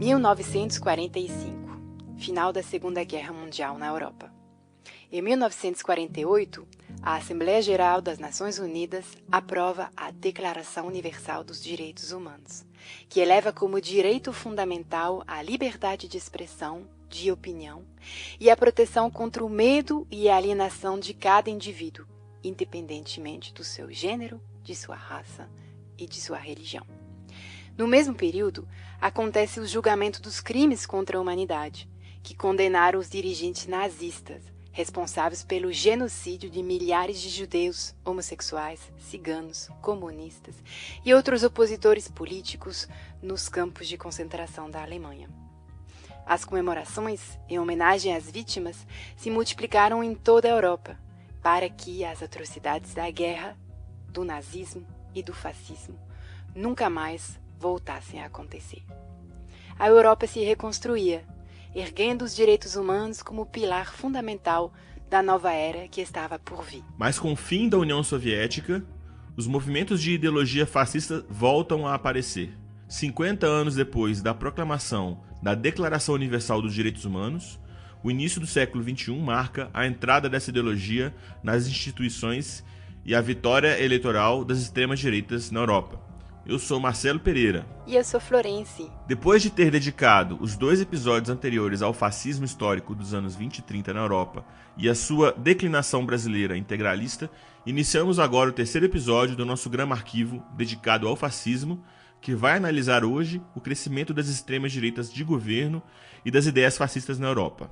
1945, final da Segunda Guerra Mundial na Europa. Em 1948, a Assembleia Geral das Nações Unidas aprova a Declaração Universal dos Direitos Humanos, que eleva como direito fundamental a liberdade de expressão, de opinião e a proteção contra o medo e a alienação de cada indivíduo, independentemente do seu gênero, de sua raça e de sua religião. No mesmo período, acontece o julgamento dos crimes contra a humanidade, que condenaram os dirigentes nazistas, responsáveis pelo genocídio de milhares de judeus, homossexuais, ciganos, comunistas e outros opositores políticos nos campos de concentração da Alemanha. As comemorações, em homenagem às vítimas, se multiplicaram em toda a Europa, para que as atrocidades da guerra, do nazismo e do fascismo nunca mais voltassem a acontecer. A Europa se reconstruía, erguendo os direitos humanos como pilar fundamental da nova era que estava por vir. Mas com o fim da União Soviética, os movimentos de ideologia fascista voltam a aparecer. 50 anos depois da proclamação da Declaração Universal dos Direitos Humanos, o início do século XXI marca a entrada dessa ideologia nas instituições e a vitória eleitoral das extremas-direitas na Europa. Eu sou Marcelo Pereira. E eu sou Florence. Depois de ter dedicado os 2 episódios anteriores ao fascismo histórico dos anos 20 e 30 na Europa e a sua declinação brasileira integralista, iniciamos agora o 3º episódio do nosso Grama Arquivo dedicado ao fascismo, que vai analisar hoje o crescimento das extremas-direitas de governo e das ideias fascistas na Europa.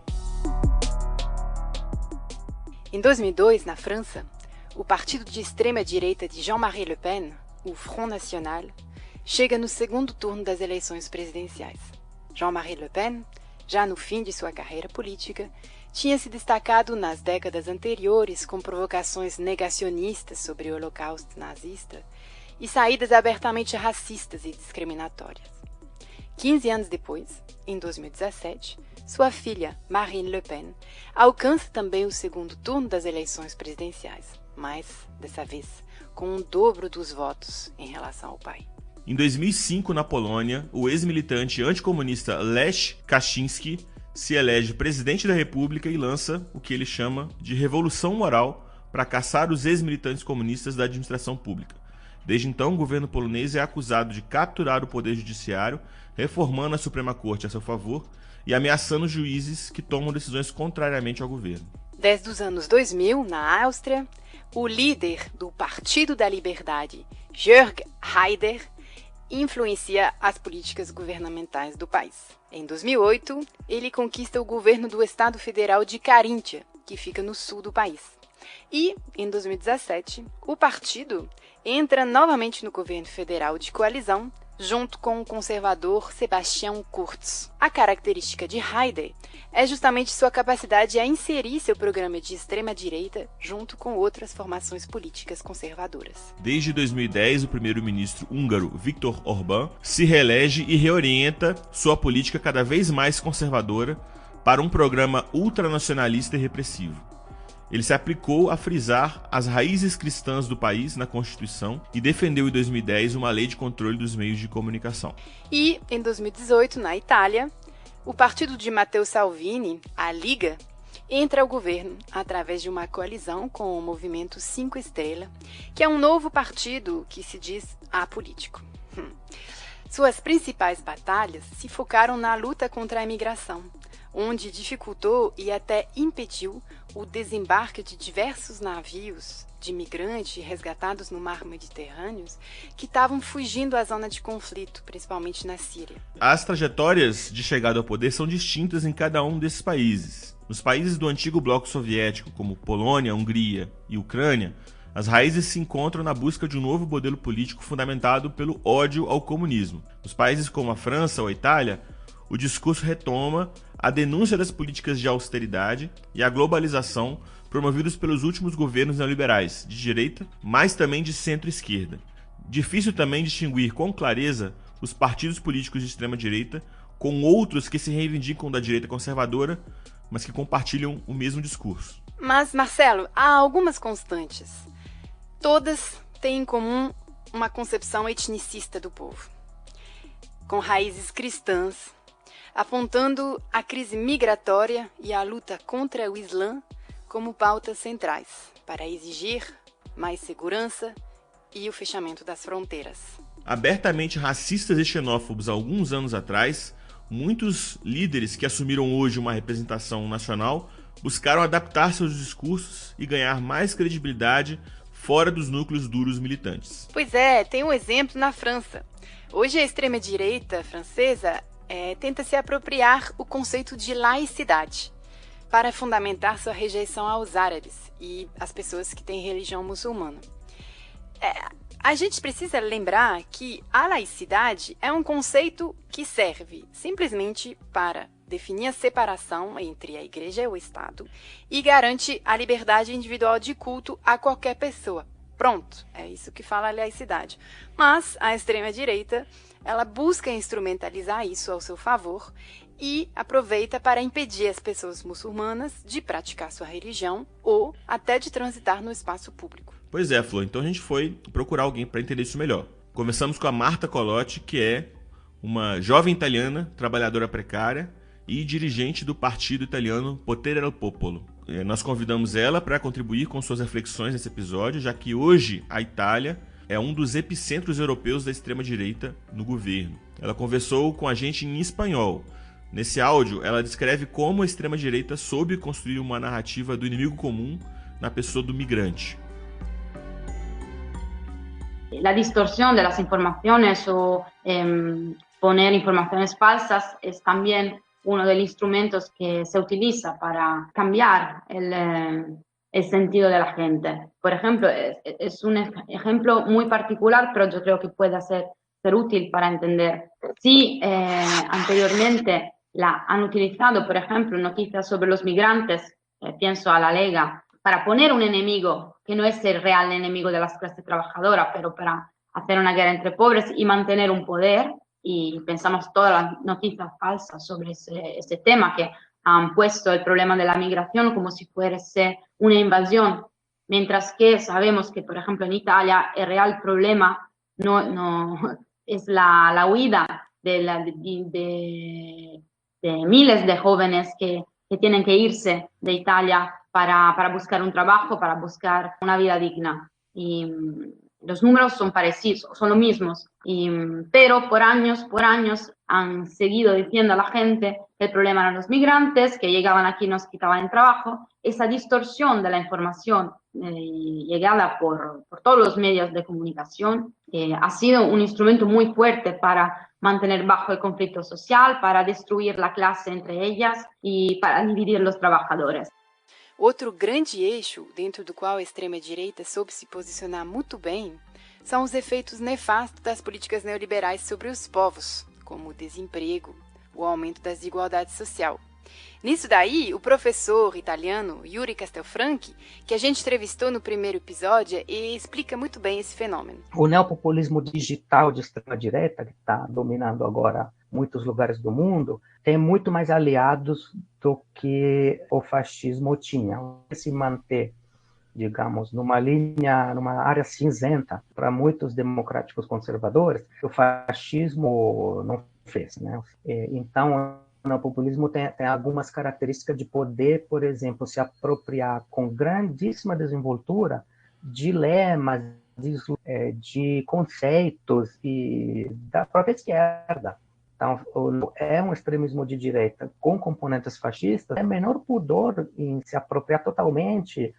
Em 2002, na França, o partido de extrema-direita de Jean-Marie Le Pen, o Front National, chega no segundo turno das eleições presidenciais. Jean-Marie Le Pen, já no fim de sua carreira política, tinha se destacado nas décadas anteriores com provocações negacionistas sobre o Holocausto nazista e saídas abertamente racistas e discriminatórias. 15 anos depois, em 2017, sua filha, Marine Le Pen, alcança também o segundo turno das eleições presidenciais, mas, dessa vez, com o dobro dos votos em relação ao pai. Em 2005, na Polônia, o ex-militante anticomunista Lech Kaczynski se elege presidente da República e lança o que ele chama de revolução moral para caçar os ex-militantes comunistas da administração pública. Desde então, o governo polonês é acusado de capturar o poder judiciário, reformando a Suprema Corte a seu favor e ameaçando juízes que tomam decisões contrariamente ao governo. Desde os anos 2000, na Áustria, o líder do Partido da Liberdade, Jörg Haider, influencia as políticas governamentais do país. Em 2008, ele conquista o governo do Estado Federal de Carintia, que fica no sul do país. E, em 2017, o partido entra novamente no governo federal de coalizão, junto com o conservador Sebastian Kurz. A característica de Haider é justamente sua capacidade a inserir seu programa de extrema-direita junto com outras formações políticas conservadoras. Desde 2010, o primeiro-ministro húngaro Viktor Orbán se reelege e reorienta sua política cada vez mais conservadora para um programa ultranacionalista e repressivo. Ele se aplicou a frisar as raízes cristãs do país na Constituição e defendeu em 2010 uma lei de controle dos meios de comunicação. E, em 2018, na Itália, o partido de Matteo Salvini, a Liga, entra ao governo através de uma coalizão com o movimento 5 Estrela, que é um novo partido que se diz apolítico. Suas principais batalhas se focaram na luta contra a imigração, onde dificultou e até impediu o desembarque de diversos navios de migrantes resgatados no mar Mediterrâneo que estavam fugindo à zona de conflito, principalmente na Síria. As trajetórias de chegada ao poder são distintas em cada um desses países. Nos países do antigo bloco soviético, como Polônia, Hungria e Ucrânia, as raízes se encontram na busca de um novo modelo político fundamentado pelo ódio ao comunismo. Nos países como a França ou a Itália, o discurso retoma a denúncia das políticas de austeridade e a globalização promovidos pelos últimos governos neoliberais, de direita, mas também de centro-esquerda. Difícil também distinguir com clareza os partidos políticos de extrema-direita com outros que se reivindicam da direita conservadora, mas que compartilham o mesmo discurso. Mas, Marcelo, há algumas constantes. Todas têm em comum uma concepção etnicista do povo, com raízes cristãs apontando a crise migratória e a luta contra o Islã como pautas centrais para exigir mais segurança e o fechamento das fronteiras. Abertamente racistas e xenófobos há alguns anos atrás, muitos líderes que assumiram hoje uma representação nacional buscaram adaptar seus discursos e ganhar mais credibilidade fora dos núcleos duros militantes. Pois é, tem um exemplo na França. Hoje a extrema-direita francesa tenta se apropriar o conceito de laicidade para fundamentar sua rejeição aos árabes e às pessoas que têm religião muçulmana. A gente precisa lembrar que a laicidade é um conceito que serve simplesmente para definir a separação entre a igreja e o Estado e garante a liberdade individual de culto a qualquer pessoa. Pronto, é isso que fala a laicidade. Mas a extrema-direita, ela busca instrumentalizar isso ao seu favor e aproveita para impedir as pessoas muçulmanas de praticar sua religião ou até de transitar no espaço público. Pois é, Flor, então a gente foi procurar alguém para entender isso melhor. Começamos com a Marta Colotti, que é uma jovem italiana, trabalhadora precária e dirigente do partido italiano Potere al Popolo. Nós convidamos ela para contribuir com suas reflexões nesse episódio, já que hoje a Itália é um dos epicentros europeus da extrema-direita no governo. Ela conversou com a gente em espanhol. Nesse áudio, ela descreve como a extrema-direita soube construir uma narrativa do inimigo comum na pessoa do migrante. La distorsión de las informaciones o poner informaciones falsas es también uno de los instrumentos que se utiliza para cambiar el sentido de la gente. Por ejemplo, es un ejemplo muy particular, pero yo creo que puede ser útil para entender. Si anteriormente han utilizado, por ejemplo, noticias sobre los migrantes, pienso a la Lega, para poner un enemigo que no es el real enemigo de las clases trabajadoras, pero para hacer una guerra entre pobres y mantener un poder, y pensamos todas las noticias falsas sobre ese tema que han puesto el problema de la migración como si fuese una invasión, mientras que sabemos que, por ejemplo, en Italia el real problema no es la huida de miles de jóvenes que tienen que irse de Italia para buscar un trabajo, para buscar una vida digna. Y los números son parecidos, son los mismos, pero por años han seguido diciendo a la gente que el problema eran los migrantes, que llegaban aquí y nos quitaban el trabajo. Esa distorsión de la información llegada por todos los medios de comunicación ha sido un instrumento muy fuerte para mantener bajo el conflicto social, para destruir la clase entre ellas y para dividir los trabajadores. Outro grande eixo dentro do qual a extrema-direita soube se posicionar muito bem são os efeitos nefastos das políticas neoliberais sobre os povos, como o desemprego, o aumento da desigualdade social. Nisso daí, o professor italiano Yuri Castelfranchi, que a gente entrevistou no primeiro episódio, explica muito bem esse fenômeno. O neopopulismo digital de extrema-direita, que está dominando agora muitos lugares do mundo, tem muito mais aliados do que o fascismo tinha. Se manter, digamos, numa área cinzenta para muitos democráticos conservadores, o fascismo não fez, né? Então, o neopopulismo tem algumas características de poder, por exemplo, se apropriar com grandíssima desenvoltura de lemas, de conceitos e da própria esquerda. Então, é um extremismo de direita com componentes fascistas, é menor pudor em se apropriar totalmente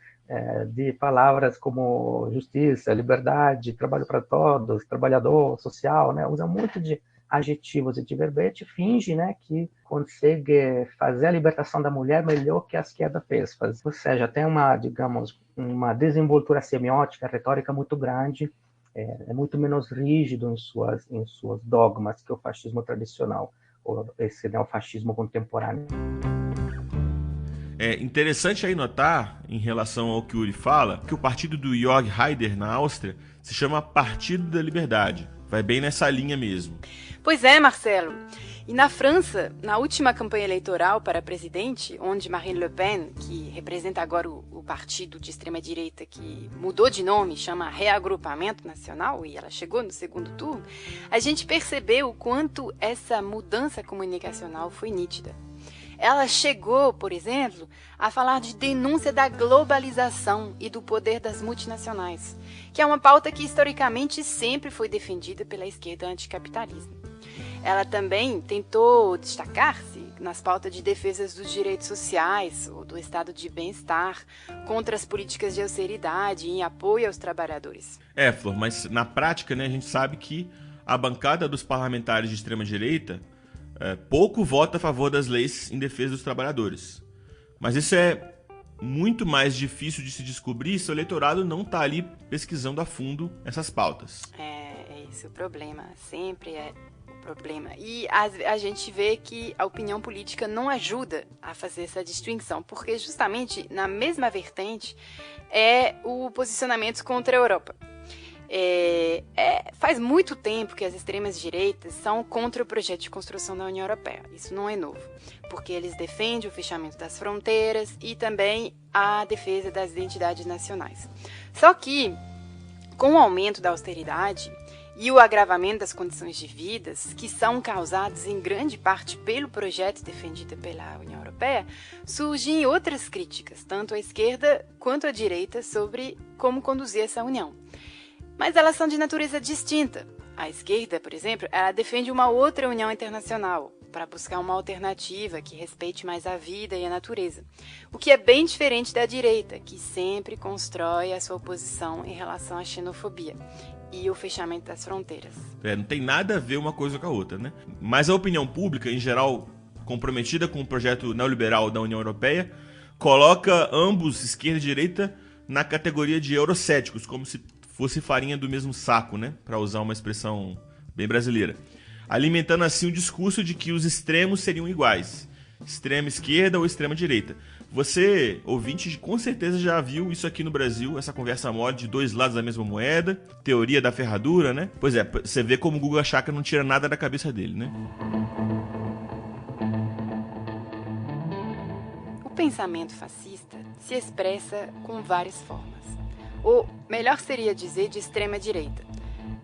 de palavras como justiça, liberdade, trabalho para todos, trabalhador, social, né? Usa muito de adjetivos e de verbete, finge, né, que consegue fazer a libertação da mulher melhor que a esquerda fez. Ou seja, tem uma uma desenvoltura semiótica, retórica muito grande, é muito menos rígido em suas dogmas que o fascismo tradicional, ou esse neofascismo contemporâneo. É interessante aí notar, em relação ao que o Yuri fala, que o partido do Jörg Haider, na Áustria, se chama Partido da Liberdade. vai bem nessa linha mesmo. Pois é, Marcelo. E na França, na última campanha eleitoral para presidente, onde Marine Le Pen, que representa agora o partido de extrema-direita que mudou de nome, chama Reagrupamento Nacional, e ela chegou no segundo turno, a gente percebeu o quanto essa mudança comunicacional foi nítida. Ela chegou, por exemplo, a falar de denúncia da globalização e do poder das multinacionais, que é uma pauta que historicamente sempre foi defendida pela esquerda anticapitalista. Ela também tentou destacar-se nas pautas de defesa dos direitos sociais ou do estado de bem-estar, contra as políticas de austeridade e em apoio aos trabalhadores. Flor, mas na prática, né, a gente sabe que a bancada dos parlamentares de extrema-direita pouco vota a favor das leis em defesa dos trabalhadores. Mas isso é muito mais difícil de se descobrir se o eleitorado não está ali pesquisando a fundo essas pautas. É esse o problema, sempre é o problema. E a gente vê que a opinião política não ajuda a fazer essa distinção, porque justamente na mesma vertente é o posicionamento contra a Europa. Faz muito tempo que as extremas direitas são contra o projeto de construção da União Europeia. Isso não é novo, porque eles defendem o fechamento das fronteiras e também a defesa das identidades nacionais. Só que, com o aumento da austeridade e o agravamento das condições de vida, que são causados em grande parte pelo projeto defendido pela União Europeia, surgem outras críticas, tanto à esquerda quanto à direita, sobre como conduzir essa união. Mas elas são de natureza distinta. A esquerda, por exemplo, ela defende uma outra união internacional, para buscar uma alternativa que respeite mais a vida e a natureza. O que é bem diferente da direita, que sempre constrói a sua oposição em relação à xenofobia e o fechamento das fronteiras. Não tem nada a ver uma coisa com a outra, né? Mas a opinião pública, em geral, comprometida com o projeto neoliberal da União Europeia, coloca ambos, esquerda e direita, na categoria de eurocéticos, como se fosse farinha do mesmo saco, né? Para usar uma expressão bem brasileira. Alimentando assim o discurso de que os extremos seriam iguais, extrema esquerda ou extrema direita. Você, ouvinte, com certeza já viu isso aqui no Brasil, essa conversa mole de dois lados da mesma moeda, teoria da ferradura, né? Pois é, você vê como o Guga Chakra não tira nada da cabeça dele, né? O pensamento fascista se expressa com várias formas. Ou, melhor seria dizer, de extrema direita.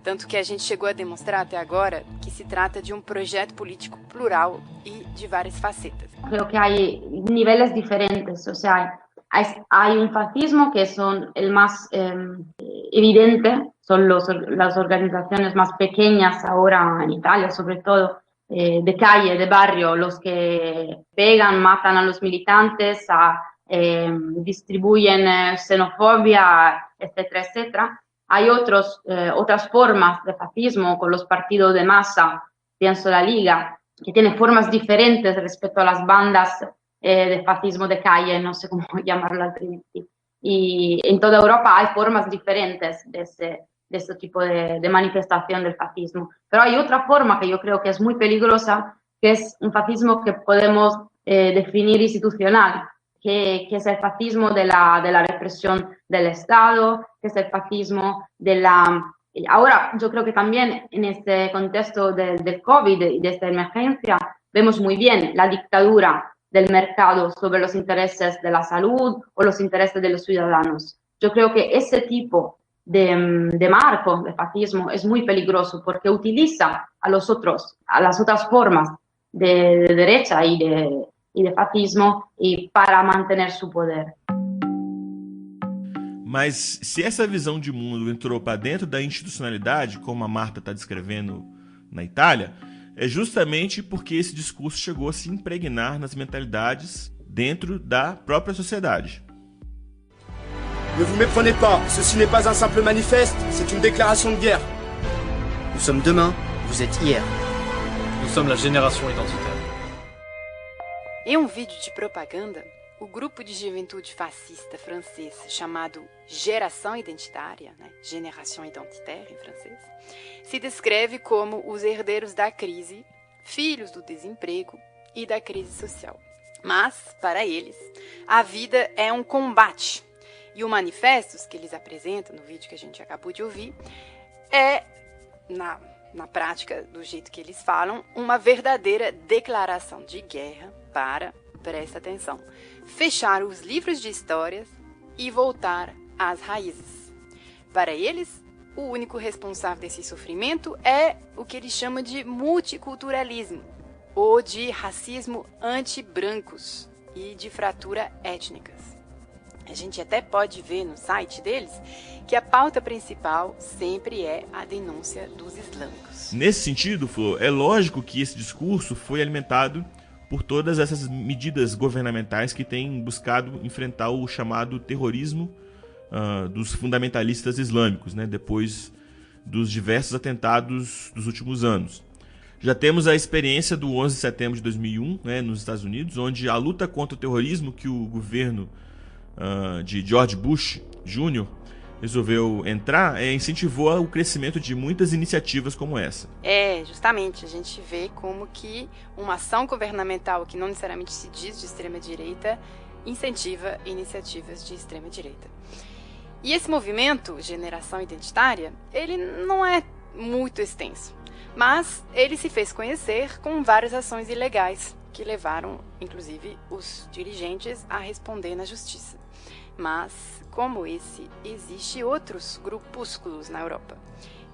Tanto que a gente chegou a demonstrar até agora que se trata de um projeto político plural e de várias facetas. Creo que hay niveles diferentes, o sea, hay un fascismo que son el más evidente, son las organizaciones más pequeñas ahora en Italia, sobre todo, de calle, de barrio, los que pegan, matan a los militantes, distribuyen xenofobia, etcétera, etcétera. Hay otras formas de fascismo con los partidos de masa, pienso la Liga, que tiene formas diferentes respecto a las bandas de fascismo de calle, no sé cómo llamarlo altrimenti. Y en toda Europa hay formas diferentes de este tipo de manifestación del fascismo. Pero hay otra forma que yo creo que es muy peligrosa, que es un fascismo que podemos definir institucional, que es el fascismo de la represión del Estado, que es el fascismo de la... Ahora, yo creo que también en este contexto del COVID y de esta emergencia, vemos muy bien la dictadura del mercado sobre los intereses de la salud o los intereses de los ciudadanos. Yo creo que ese tipo de marco de fascismo es muy peligroso porque utiliza a las otras formas de derecha y de fascismo y para mantener su poder. Mas se essa visão de mundo entrou para dentro da institucionalidade, como a Marta está descrevendo na Itália, é justamente porque esse discurso chegou a se impregnar nas mentalidades dentro da própria sociedade. Ne vous méprenez pas, ceci n'est pas un simple manifeste, c'est une déclaration de guerre. Nous sommes demain, vous êtes hier. Nous sommes la génération identitaire. Em um vídeo de propaganda, o grupo de juventude fascista francês chamado Geração Identitária, Génération Identitaire em francês, se descreve como os herdeiros da crise, filhos do desemprego e da crise social. Mas, para eles, a vida é um combate. E o manifesto que eles apresentam no vídeo que a gente acabou de ouvir é, na na prática, do jeito que eles falam, uma verdadeira declaração de guerra para, presta atenção, fechar os livros de histórias e voltar às raízes. Para eles, o único responsável desse sofrimento é o que eles chamam de multiculturalismo, ou de racismo anti-brancos e de fratura étnicas. A gente até pode ver no site deles que a pauta principal sempre é a denúncia dos islâmicos. Nesse sentido, Flor, é lógico que esse discurso foi alimentado por todas essas medidas governamentais que têm buscado enfrentar o chamado terrorismo dos fundamentalistas islâmicos, né, depois dos diversos atentados dos últimos anos. Já temos a experiência do 11 de setembro de 2001, né, nos Estados Unidos, onde a luta contra o terrorismo que o governo de George Bush Jr. resolveu entrar incentivou o crescimento de muitas iniciativas como essa. Justamente, a gente vê como que uma ação governamental que não necessariamente se diz de extrema-direita incentiva iniciativas de extrema-direita. E esse movimento, Geração Identitária, ele não é muito extenso, mas ele se fez conhecer com várias ações ilegais que levaram, inclusive, os dirigentes a responder na justiça. Mas, como esse, existem outros grupúsculos na Europa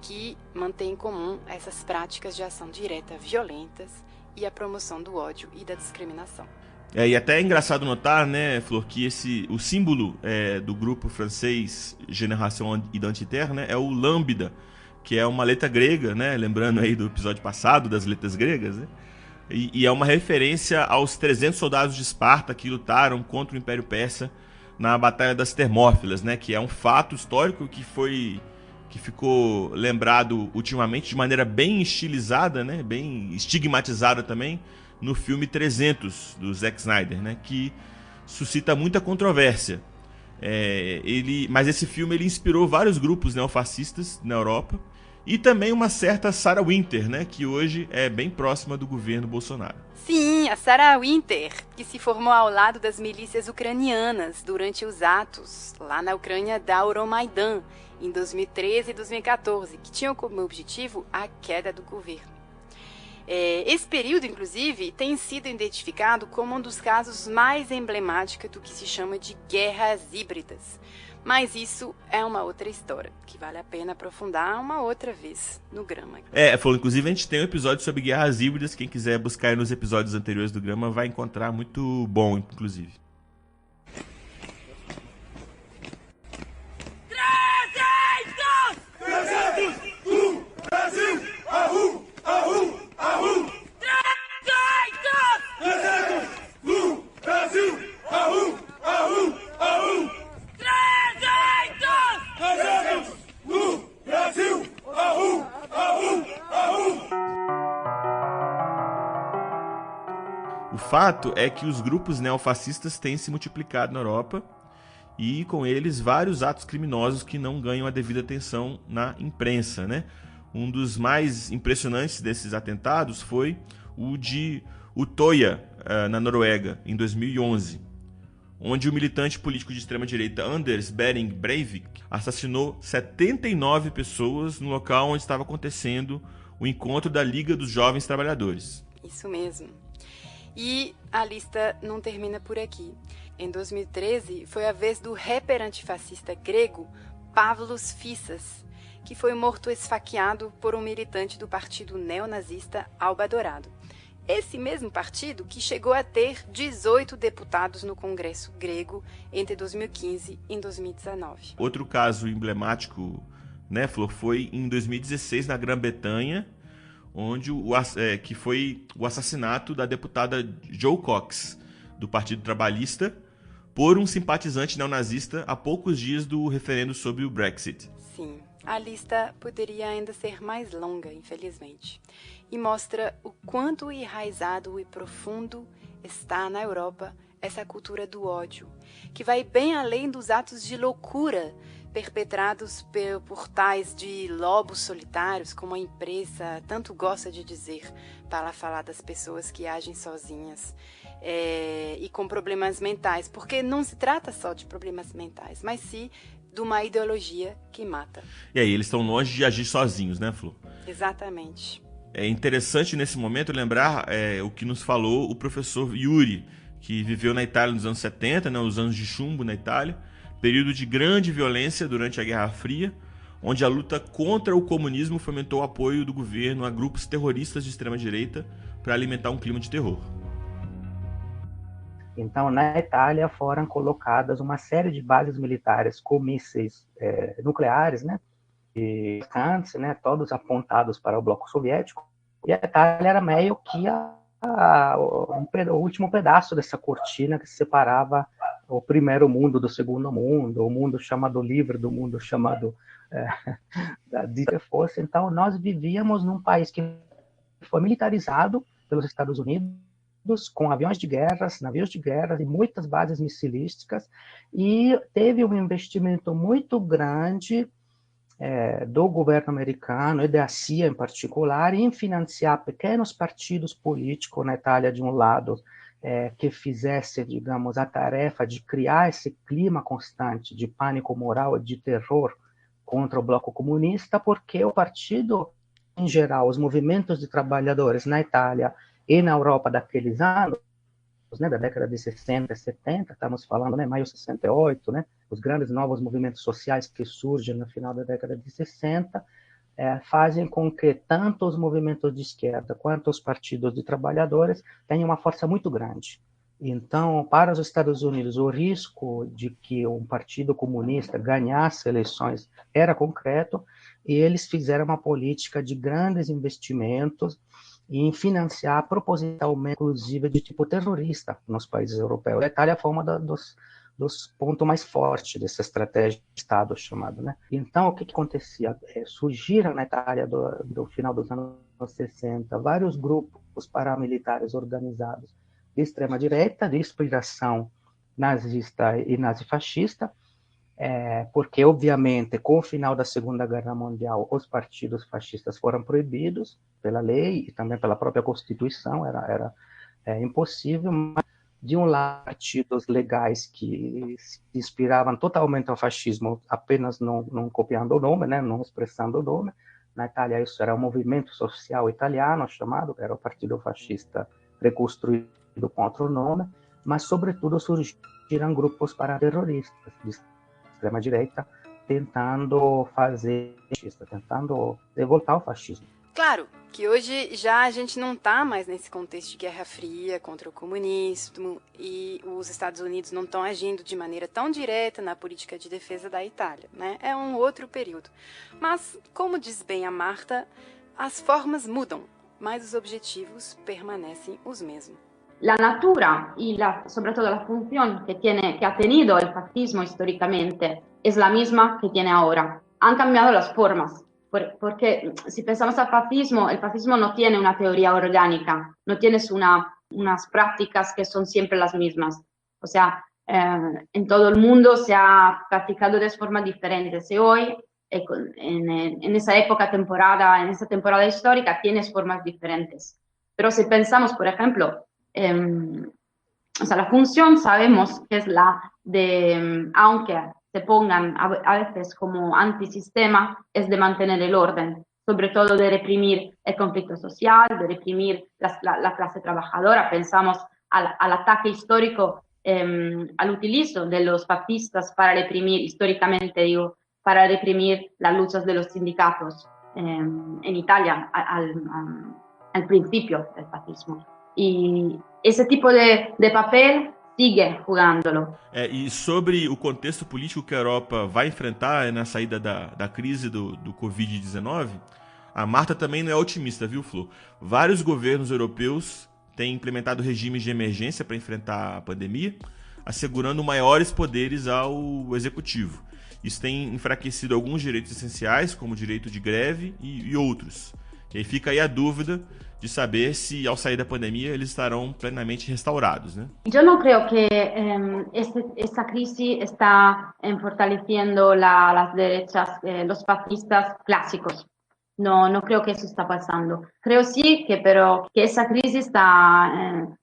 que mantêm em comum essas práticas de ação direta violentas e a promoção do ódio e da discriminação. E até é engraçado notar, né, Flor, que o símbolo do grupo francês Génération Identitaire, né, é o lambda, que é uma letra grega, né, lembrando aí do episódio passado das letras gregas, né, e é uma referência aos 300 soldados de Esparta que lutaram contra o Império Persa na Batalha das Termópilas, né, que é um fato histórico que ficou lembrado ultimamente de maneira bem estilizada, né, bem estigmatizada também, no filme 300, do Zack Snyder, né, que suscita muita controvérsia. Mas esse filme ele inspirou vários grupos neofascistas na Europa e também uma certa Sarah Winter, né, que hoje é bem próxima do governo Bolsonaro. Sim, a Sarah Winter, que se formou ao lado das milícias ucranianas durante os atos lá na Ucrânia da Euromaidan, em 2013 e 2014, que tinham como objetivo a queda do governo. Esse período, inclusive, tem sido identificado como um dos casos mais emblemáticos do que se chama de guerras híbridas. Mas isso é uma outra história, que vale a pena aprofundar uma outra vez no Grama. Inclusive a gente tem um episódio sobre guerras híbridas, quem quiser buscar aí nos episódios anteriores do Grama vai encontrar, muito bom, inclusive. O fato é que os grupos neofascistas têm se multiplicado na Europa e, com eles, vários atos criminosos que não ganham a devida atenção na imprensa, né? Um dos mais impressionantes desses atentados foi o de Utøya, na Noruega, em 2011, onde o militante político de extrema-direita Anders Behring Breivik assassinou 79 pessoas no local onde estava acontecendo o encontro da Liga dos Jovens Trabalhadores. Isso mesmo. E a lista não termina por aqui. Em 2013, foi a vez do rapper antifascista grego Pavlos Fyssas, que foi morto esfaqueado por um militante do partido neonazista Alba Dourado. Esse mesmo partido que chegou a ter 18 deputados no Congresso grego entre 2015 e 2019. Outro caso emblemático, né, Flor, foi em 2016 na Grã-Bretanha, onde que foi o assassinato da deputada Jo Cox, do Partido Trabalhista, por um simpatizante neonazista há poucos dias do referendo sobre o Brexit. Sim, a lista poderia ainda ser mais longa, infelizmente, e mostra o quanto enraizado e profundo está na Europa essa cultura do ódio, que vai bem além dos atos de loucura perpetrados por tais de lobos solitários, como a imprensa tanto gosta de dizer, para falar das pessoas que agem sozinhas e com problemas mentais, porque não se trata só de problemas mentais, mas sim de uma ideologia que mata. E aí, eles estão longe de agir sozinhos, né, Flor? Exatamente. É interessante nesse momento lembrar o que nos falou o professor Yuri, que viveu na Itália nos anos 70, né, os anos de chumbo na Itália, período de grande violência durante a Guerra Fria, onde a luta contra o comunismo fomentou o apoio do governo a grupos terroristas de extrema-direita para alimentar um clima de terror. Então, na Itália foram colocadas uma série de bases militares com mísseis nucleares, né, e né, todos apontados para o bloco soviético, e a Itália era meio que o último pedaço dessa cortina que separava o primeiro mundo do segundo mundo, o mundo chamado livre do mundo chamado de que fosse. Então, nós vivíamos num país que foi militarizado pelos Estados Unidos, com aviões de guerra, navios de guerra e muitas bases missilísticas, e teve um investimento muito grande do governo americano e da CIA em particular em financiar pequenos partidos políticos na Itália de um lado que fizesse, digamos, a tarefa de criar esse clima constante de pânico moral e de terror contra o bloco comunista, porque o partido em geral, os movimentos de trabalhadores na Itália e na Europa daqueles anos, né, da década de 60 e 70, estamos falando, né, maio de 68, né, os grandes novos movimentos sociais que surgem no final da década de 60, fazem com que tanto os movimentos de esquerda quanto os partidos de trabalhadores tenham uma força muito grande. Então, para os Estados Unidos, o risco de que um partido comunista ganhasse eleições era concreto, e eles fizeram uma política de grandes investimentos em financiar propositalmente, inclusive, de tipo terrorista nos países europeus. A Itália foi uma dos pontos mais fortes dessa estratégia de Estado chamado, né? Então, o que acontecia? Surgiram na Itália do final dos anos 60 vários grupos paramilitares organizados de extrema-direita, de inspiração nazista e nazifascista, porque, obviamente, com o final da Segunda Guerra Mundial, os partidos fascistas foram proibidos pela lei e também pela própria Constituição, era impossível, mas, de um lado, partidos legais que se inspiravam totalmente ao fascismo, apenas não copiando o nome, né, não expressando o nome. Na Itália, isso era um movimento social italiano chamado, era o Partido Fascista reconstruído com outro nome, mas, sobretudo, surgiram grupos paraterroristas de extrema-direita tentando voltar ao fascismo. Claro que hoje já a gente não está mais nesse contexto de Guerra Fria contra o comunismo e os Estados Unidos não estão agindo de maneira tão direta na política de defesa da Itália, né? É um outro período. Mas, como diz bem a Marta, as formas mudam, mas os objetivos permanecem os mesmos. La natura y sobre todo la función que ha tenido el fascismo históricamente es la misma que tiene ahora. Han cambiado las formas, porque si pensamos al fascismo, el fascismo no tiene una teoría orgánica, no tienes unas prácticas que son siempre las mismas. O sea, en todo el mundo se ha practicado de formas diferentes y hoy, en esa en esa temporada histórica, tienes formas diferentes. Pero si pensamos, por ejemplo, o sea, la función sabemos que es la de, aunque se pongan a veces como antisistema, es de mantener el orden, sobre todo de reprimir el conflicto social, de reprimir la clase trabajadora. Pensamos al ataque histórico, al utilizo de los fascistas para reprimir, históricamente digo, para reprimir las luchas de los sindicatos en Italia al principio del fascismo. E esse tipo de papel sigue jugándolo. E sobre o contexto político que a Europa vai enfrentar na saída da crise do Covid-19, a Marta também não é otimista, viu, Flor? Vários governos europeus têm implementado regimes de emergência para enfrentar a pandemia, assegurando maiores poderes ao executivo. Isso tem enfraquecido alguns direitos essenciais, como o direito de greve e outros. E aí fica aí a dúvida de saber se, ao sair da pandemia, eles estarão plenamente restaurados, né? Yo no creo que esta crisis está fortaleciendo las derechas, los fascistas clásicos. No creo que eso está pasando. Creo sí que esa crisis está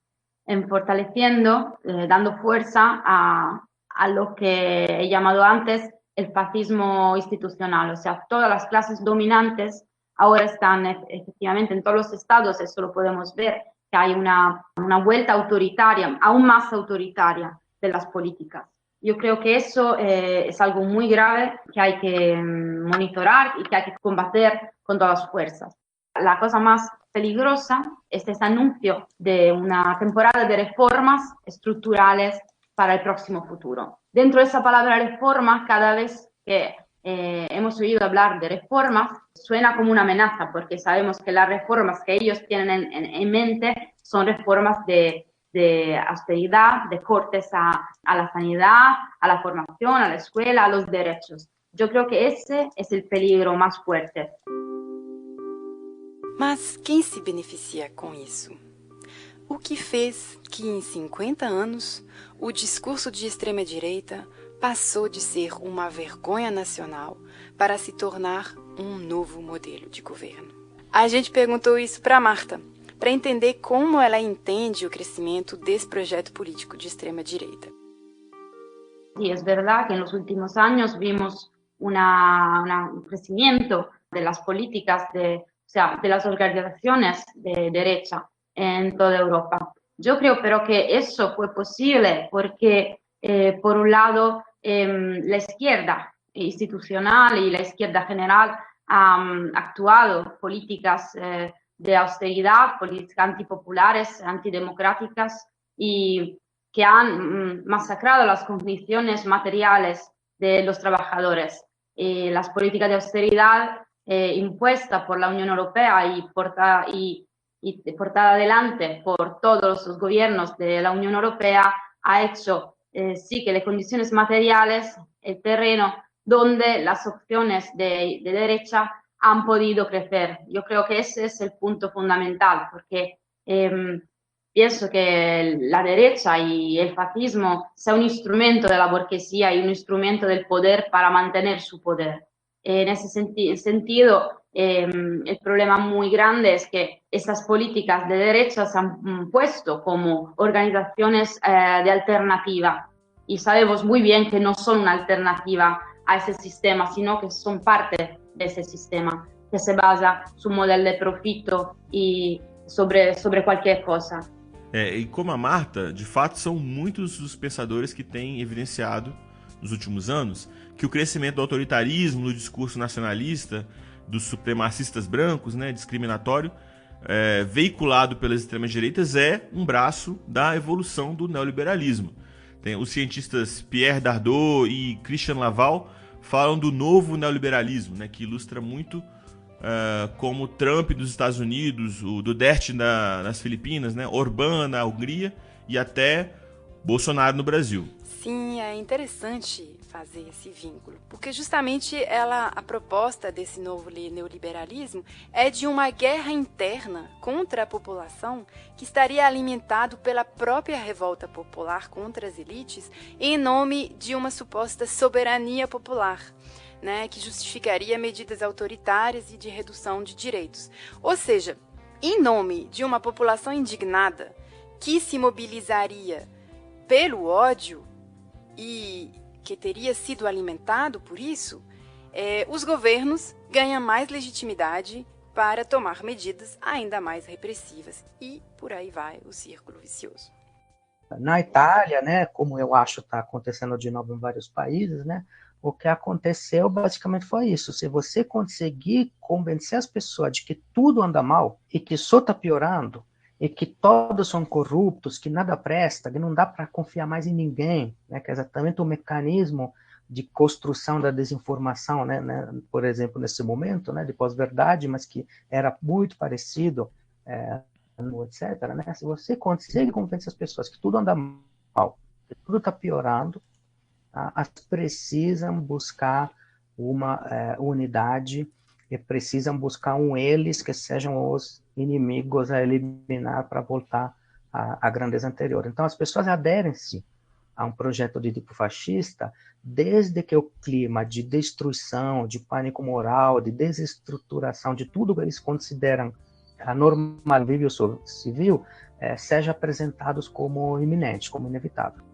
fortaleciendo, dando fuerza a lo que he llamado antes el fascismo institucional, o sea, todas las clases dominantes ahora están efectivamente en todos los estados, eso lo podemos ver, que hay una vuelta autoritaria, aún más autoritaria de las políticas. Yo creo que eso es algo muy grave que hay que monitorar y que hay que combater con todas las fuerzas. La cosa más peligrosa es este anuncio de una temporada de reformas estructurales para el próximo futuro. Dentro de esa palabra reforma, cada vez que hemos oído hablar de reformas, suena como una amenaza, porque sabemos que las reformas que ellos tienen en mente son reformas de austeridad, de cortes a la sanidad, a la formación, a la escuela, a los derechos. Yo creo que ese es el peligro más fuerte. Mas quem se beneficia com isso? O que fez que em 50 anos o discurso de extrema-direita passou de ser uma vergonha nacional para se tornar um novo modelo de governo? A gente perguntou isso para Marta, para entender como ela entende o crescimento desse projeto político de extrema-direita. Sí, es verdad que en los últimos años vimos un crecimiento de las políticas, de las organizaciones de derecha en toda Europa. Yo creo pero que eso fue posible porque, por un lado, la izquierda institucional y la izquierda general han actuado políticas de austeridad, políticas antipopulares, antidemocráticas y que han masacrado las condiciones materiales de los trabajadores. Las políticas de austeridad impuestas por la Unión Europea y portada adelante por todos los gobiernos de la Unión Europea ha hecho sí que las condiciones materiales, el terreno donde las opciones de derecha han podido crecer. Yo creo que ese es el punto fundamental, porque pienso que la derecha y el fascismo sea un instrumento de la burguesía y un instrumento del poder para mantener su poder. En ese sentido, el problema muy grande es que estas políticas de derecha se han puesto como organizaciones de alternativa y sabemos muy bien que no son una alternativa a ese sistema, sino que son parte de ese sistema que se basa su modelo de profito y sobre qualquer coisa. E como a Marta, de fato são muitos os pensadores que têm evidenciado nos últimos anos que o crescimento do autoritarismo no discurso nacionalista, dos supremacistas brancos, né, discriminatório, veiculado pelas extremas-direitas é um braço da evolução do neoliberalismo. Os cientistas Pierre Dardot e Christian Laval falam do novo neoliberalismo, né, que ilustra muito como Trump dos Estados Unidos, o Duterte nas Filipinas, né, Orbán na Hungria e até Bolsonaro no Brasil. Sim, é interessante fazer esse vínculo, porque justamente a proposta desse novo neoliberalismo é de uma guerra interna contra a população que estaria alimentado pela própria revolta popular contra as elites em nome de uma suposta soberania popular, né, que justificaria medidas autoritárias e de redução de direitos. Ou seja, em nome de uma população indignada que se mobilizaria pelo ódio e que teria sido alimentado por isso, os governos ganham mais legitimidade para tomar medidas ainda mais repressivas e por aí vai o círculo vicioso. Na Itália, né, como eu acho está acontecendo de novo em vários países, né, o que aconteceu basicamente foi isso. Se você conseguir convencer as pessoas de que tudo anda mal e que só está piorando, e que todos são corruptos, que nada presta, que não dá para confiar mais em ninguém, né, que é exatamente o mecanismo de construção da desinformação, né, por exemplo, nesse momento, né, de pós-verdade, mas que era muito parecido, etc., né, se você consegue convencer as pessoas que tudo anda mal, que tudo está piorando, elas precisam buscar uma unidade e precisam buscar eles que sejam os inimigos a eliminar para voltar à grandeza anterior. Então, as pessoas aderem-se a um projeto de tipo fascista desde que o clima de destruição, de pânico moral, de desestruturação, de tudo que eles consideram anormal, vívio civil, seja apresentados como iminente, como inevitável.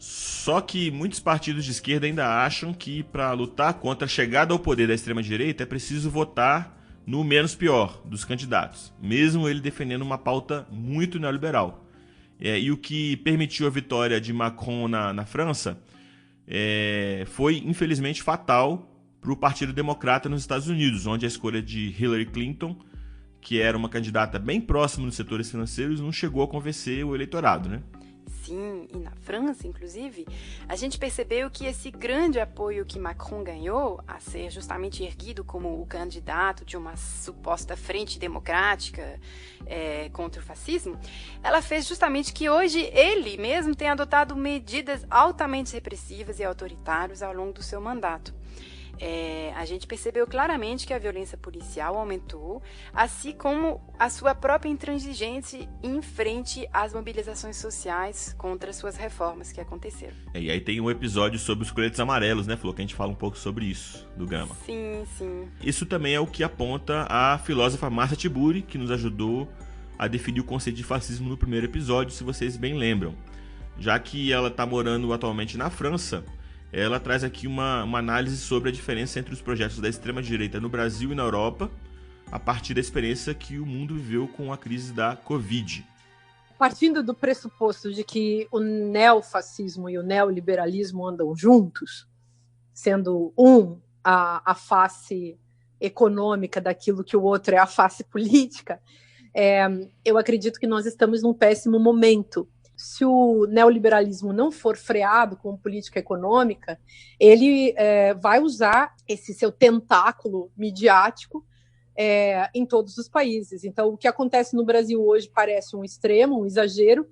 Só que muitos partidos de esquerda ainda acham que para lutar contra a chegada ao poder da extrema-direita é preciso votar no menos pior dos candidatos, mesmo ele defendendo uma pauta muito neoliberal. E o que permitiu a vitória de Macron na França foi, infelizmente, fatal para o Partido Democrata nos Estados Unidos, onde a escolha de Hillary Clinton, que era uma candidata bem próxima nos setores financeiros, não chegou a convencer o eleitorado, né? Sim, e na França, inclusive, a gente percebeu que esse grande apoio que Macron ganhou, a ser justamente erguido como o candidato de uma suposta frente democrática contra o fascismo, ela fez justamente que hoje ele mesmo tenha adotado medidas altamente repressivas e autoritárias ao longo do seu mandato. A gente percebeu claramente que a violência policial aumentou, assim como a sua própria intransigência em frente às mobilizações sociais contra as suas reformas que aconteceram. E aí tem um episódio sobre os coletes amarelos, né, Flor? Que a gente fala um pouco sobre isso, do Gama. Sim, sim. Isso também é o que aponta a filósofa Marcia Tiburi, que nos ajudou a definir o conceito de fascismo no primeiro episódio, se vocês bem lembram. Já que ela está morando atualmente na França, ela traz aqui uma análise sobre a diferença entre os projetos da extrema-direita no Brasil e na Europa, a partir da experiência que o mundo viveu com a crise da Covid. Partindo do pressuposto de que o neofascismo e o neoliberalismo andam juntos, sendo a face econômica daquilo que o outro é a face política, eu acredito que nós estamos num péssimo momento. Se o neoliberalismo não for freado com política econômica, ele vai usar esse seu tentáculo midiático em todos os países. Então, o que acontece no Brasil hoje parece um extremo, um exagero,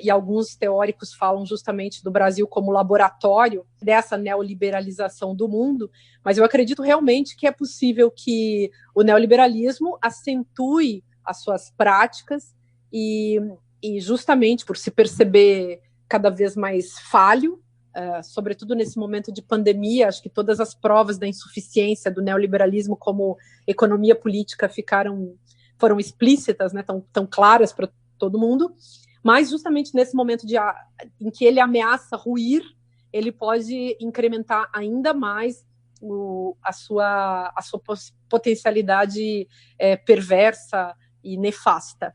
e alguns teóricos falam justamente do Brasil como laboratório dessa neoliberalização do mundo, mas eu acredito realmente que é possível que o neoliberalismo acentue as suas práticas e justamente por se perceber cada vez mais falho, sobretudo nesse momento de pandemia, acho que todas as provas da insuficiência do neoliberalismo como economia política foram explícitas, né, tão claras para todo mundo, mas justamente nesse momento em que ele ameaça ruir, ele pode incrementar ainda mais a sua potencialidade perversa e nefasta.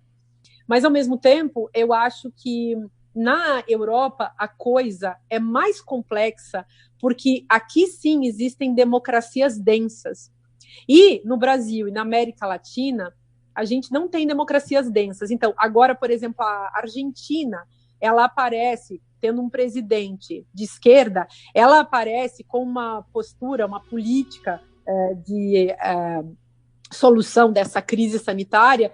Mas, ao mesmo tempo, eu acho que na Europa a coisa é mais complexa, porque aqui sim existem democracias densas. E no Brasil e na América Latina, a gente não tem democracias densas. Então, agora, por exemplo, a Argentina, ela aparece tendo um presidente de esquerda, ela aparece com uma postura, uma política de solução dessa crise sanitária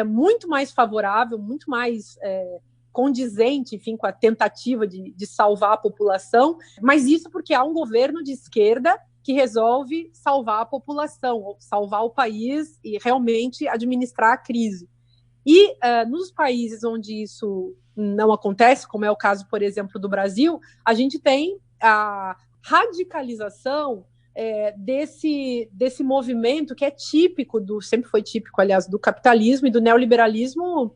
muito mais favorável, muito mais condizente, enfim, com a tentativa de salvar a população, mas isso porque há um governo de esquerda que resolve salvar a população, salvar o país e realmente administrar a crise. E nos países onde isso não acontece, como é o caso, por exemplo, do Brasil, a gente tem a radicalização desse movimento que é típico sempre foi típico, aliás, do capitalismo e do neoliberalismo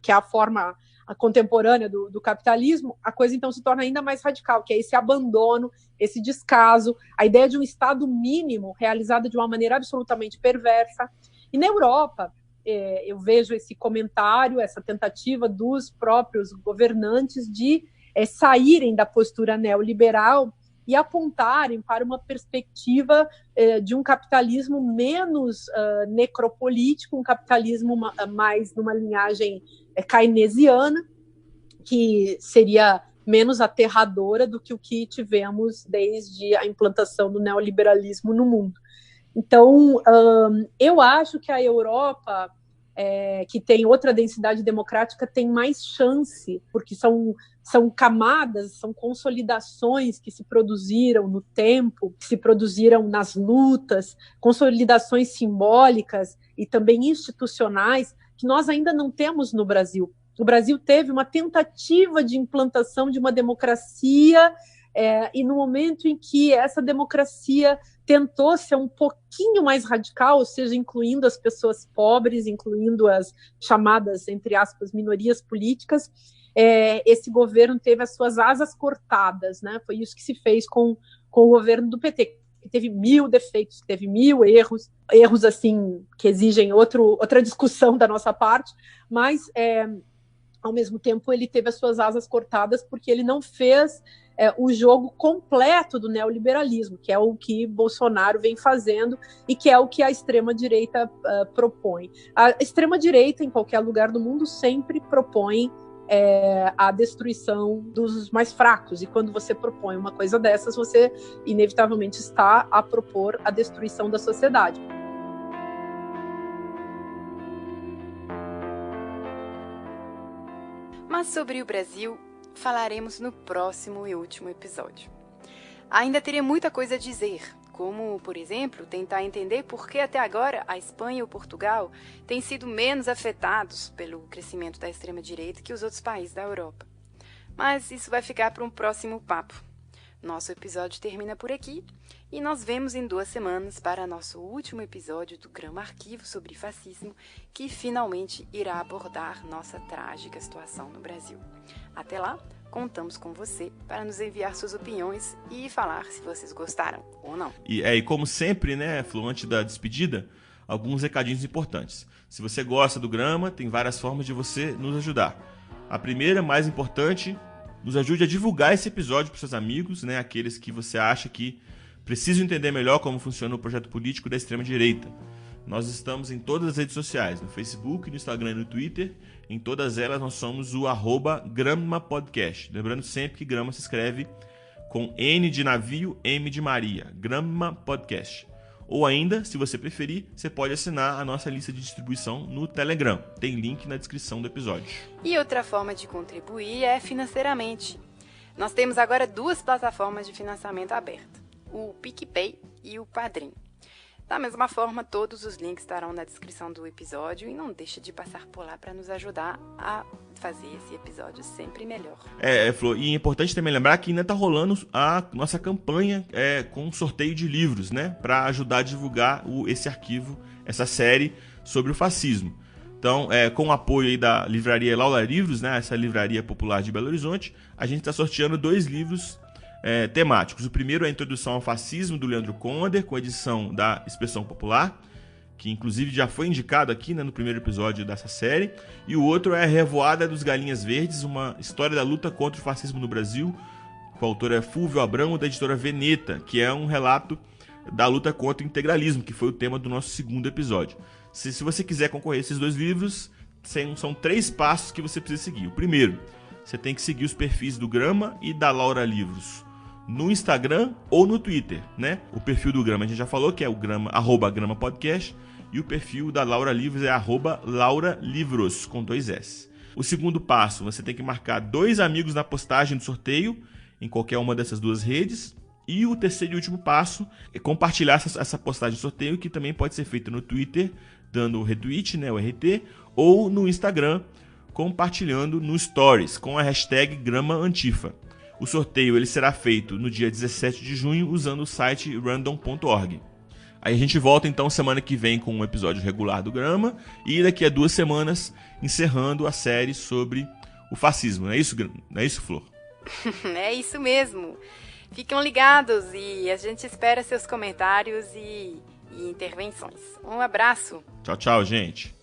que é a forma contemporânea do capitalismo. A coisa então se torna ainda mais radical, que é esse abandono, esse descaso, a ideia de um Estado mínimo realizada de uma maneira absolutamente perversa. E na Europa, eu vejo esse comentário, essa tentativa dos próprios governantes de saírem da postura neoliberal e apontarem para uma perspectiva de um capitalismo menos necropolítico, um capitalismo mais numa linhagem keynesiana, que seria menos aterradora do que o que tivemos desde a implantação do neoliberalismo no mundo. Então, eu acho que a Europa, que tem outra densidade democrática, tem mais chance, porque são camadas, são consolidações que se produziram no tempo, que se produziram nas lutas, consolidações simbólicas e também institucionais, que nós ainda não temos no Brasil. O Brasil teve uma tentativa de implantação de uma democracia, e no momento em que essa democracia tentou ser um pouquinho mais radical, ou seja, incluindo as pessoas pobres, incluindo as chamadas, entre aspas, minorias políticas, esse governo teve as suas asas cortadas, né? Foi isso que se fez com o governo do PT, que teve 1000 defeitos, que teve 1000 erros assim, que exigem outra discussão da nossa parte, mas ao mesmo tempo ele teve as suas asas cortadas porque ele não fez o jogo completo do neoliberalismo, que é o que Bolsonaro vem fazendo e que é o que a extrema-direita propõe. A extrema-direita, em qualquer lugar do mundo, sempre propõe a destruição dos mais fracos, e quando você propõe uma coisa dessas, você inevitavelmente está a propor a destruição da sociedade. Mas sobre o Brasil, falaremos no próximo e último episódio. Ainda teria muita coisa a dizer, como, por exemplo, tentar entender por que até agora a Espanha e o Portugal têm sido menos afetados pelo crescimento da extrema-direita que os outros países da Europa. Mas isso vai ficar para um próximo papo. Nosso episódio termina por aqui e nós vemos em 2 semanas para nosso último episódio do Grama Arquivo sobre fascismo, que finalmente irá abordar nossa trágica situação no Brasil. Até lá, contamos com você para nos enviar suas opiniões e falar se vocês gostaram ou não. E como sempre, né, Flor, antes da despedida, alguns recadinhos importantes. Se você gosta do Grama, tem várias formas de você nos ajudar. A primeira, mais importante, nos ajude a divulgar esse episódio para seus amigos, né, aqueles que você acha que precisam entender melhor como funciona o projeto político da extrema-direita. Nós estamos em todas as redes sociais, no Facebook, no Instagram e no Twitter. Em todas elas nós somos o @GramaPodcast. Lembrando sempre que Grama se escreve com N de navio, M de Maria. Grama Podcast. Ou ainda, se você preferir, você pode assinar a nossa lista de distribuição no Telegram. Tem link na descrição do episódio. E outra forma de contribuir é financeiramente. Nós temos agora 2 plataformas de financiamento abertas, o PicPay e o Padrim. Da mesma forma, todos os links estarão na descrição do episódio e não deixa de passar por lá para nos ajudar a fazer esse episódio sempre melhor. Flor, e é importante também lembrar que ainda está rolando a nossa campanha com sorteio de livros, né, para ajudar a divulgar esse arquivo, essa série sobre o fascismo. Então, com o apoio aí da livraria Laura Livros, né, essa livraria popular de Belo Horizonte, a gente está sorteando 2 livros temáticos. O primeiro é a Introdução ao Fascismo, do Leandro Conder, com edição da Expressão Popular, que inclusive já foi indicado aqui, né, no primeiro episódio dessa série. E o outro é A Revoada dos Galinhas Verdes, uma história da luta contra o fascismo no Brasil, com a autora Fúvio Abramo, da editora Veneta, que é um relato da luta contra o integralismo, que foi o tema do nosso segundo episódio. Se você quiser concorrer a esses 2 livros, são 3 passos que você precisa seguir. O primeiro, você tem que seguir os perfis do Grama e da Laura Livros no Instagram ou no Twitter, né? O perfil do Grama a gente já falou, que é o Grama, @GramaPodcast, e o perfil da Laura Livros é @LauraLivros, com 2 S. O segundo passo, você tem que marcar 2 amigos na postagem do sorteio, em qualquer uma dessas 2 redes. E o terceiro e último passo é compartilhar essa postagem de sorteio, que também pode ser feita no Twitter, dando o retweet, né, o RT, ou no Instagram, compartilhando no Stories, com a hashtag GramaAntifa. O sorteio ele será feito no dia 17 de junho, usando o site random.org. Aí a gente volta então semana que vem com um episódio regular do Grama, e daqui a 2 semanas encerrando a série sobre o fascismo. Não é isso, Flor? É isso mesmo. Fiquem ligados e a gente espera seus comentários e intervenções. Um abraço. Tchau, tchau, gente.